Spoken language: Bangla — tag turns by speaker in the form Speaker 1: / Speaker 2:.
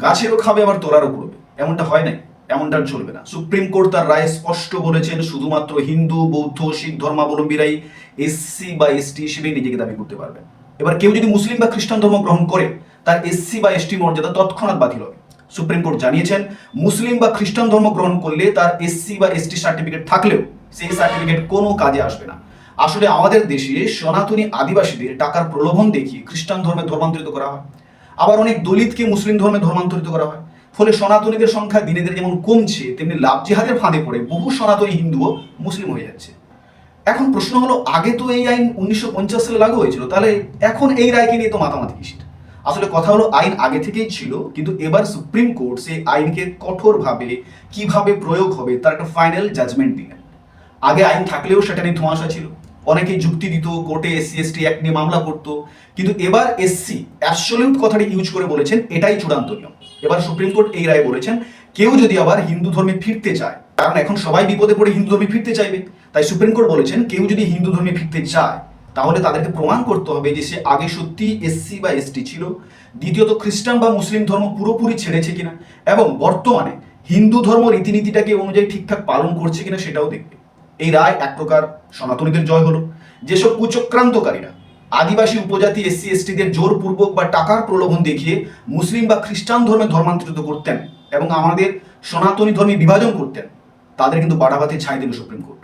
Speaker 1: গাছেরও খাবে আবার তোরারও করবে, এমনটা হয় নাই, এমনটা চলবে না। সুপ্রিম কোর্ট তার রায়ে স্পষ্ট বলেছেন শুধুমাত্র হিন্দু, বৌদ্ধ, শিখ ধর্মাবলম্বীরাই এসসি বা এসটি হিসেবে নিজেকে দাবি করতে পারবে। এবার কেউ যদি মুসলিম বা খ্রিস্টান ধর্ম গ্রহণ করে তার এসসি বা এসটি মর্যাদা তৎক্ষণাৎ বাতিল হবে। সুপ্রিম কোর্ট জানিয়েছেন মুসলিম বা খ্রিস্টান ধর্ম গ্রহণ করলে তার এসসি বা এসটি সার্টিফিকেট থাকলেও সেই সার্টিফিকেট কোনো কাজে আসবে না। আসলে আমাদের দেশে সনাতনী আদিবাসীদের টাকার প্রলোভন দেখিয়ে খ্রিস্টান ধর্মে ধর্মান্তরিত করা হয়, আবার অনেক দলিতকে মুসলিম ধর্মে ধর্মান্তরিত করা হয়। ফলে সনাতনীদের সংখ্যা দিনে দিনে যেমন কমছে, তেমনি লাভ জিহাদের ফাঁদে পড়ে বহু সনাতনী হিন্দুও মুসলিম হয়ে যাচ্ছে। এখন প্রশ্ন হলো, আগে তো এই আইন 1950 সালে লাগু হয়েছিল, তাহলে এখন এই রায়কে নিয়ে তো মাতামাতি কিসের? আসলে কথা হলো, আইন আগে থেকেই ছিল, কিন্তু এবার সুপ্রিম কোর্ট সেই আইনকে কঠোরভাবে কিভাবে প্রয়োগ হবে তার একটা ফাইনাল জাজমেন্ট দিলেন। আগে আইন থাকলেও সেটা নিয়ে ধোঁয়াশা ছিল, অনেকেই যুক্তি দিত, কোর্টে এসসি এসটি অ্যাক্ট নিয়ে মামলা করতো, কিন্তু এবার এসসি অ্যাবসলিউট কথাটি ইউজ করে বলেছেন এটাই চূড়ান্ত নিয়ম। এবার সুপ্রিম কোর্ট এই রায়ে বলেছেন কেউ যদি আবার হিন্দু ধর্মে ফিরতে চায়, কারণ এখন সবাই বিপদে পড়ে হিন্দু ধর্মে ফিরতে চাইবে, তাই সুপ্রিম কোর্ট বলেছেন কেউ যদি হিন্দু ধর্মে ফিরতে চায় তাহলে তাদেরকে প্রমাণ করতে হবে যে সে আগে সত্যি এসসি বা এসটি ছিল, দ্বিতীয়ত খ্রিস্টান বা মুসলিম ধর্ম পুরোপুরি ছেড়েছে কিনা, এবং বর্তমানে হিন্দু ধর্ম রীতিনীতিটাকে অনুযায়ী ঠিকঠাক পালন করছে কিনা সেটাও দেখবে। এই রায় এক প্রকার সনাতনীদের জয় হলো। যেসব কুচক্রান্তকারীরা আদিবাসী উপজাতি এসসি এসটিদের জোরপূর্বক বা টাকার প্রলোভন দেখিয়ে মুসলিম বা খ্রিস্টান ধর্মে ধর্মান্তরিত করতেন এবং আমাদের সনাতনী ধর্মে বিভাজন করতেন, তাদের কিন্তু বাড়াবাতে ছাই দিল সুপ্রিম কোর্ট।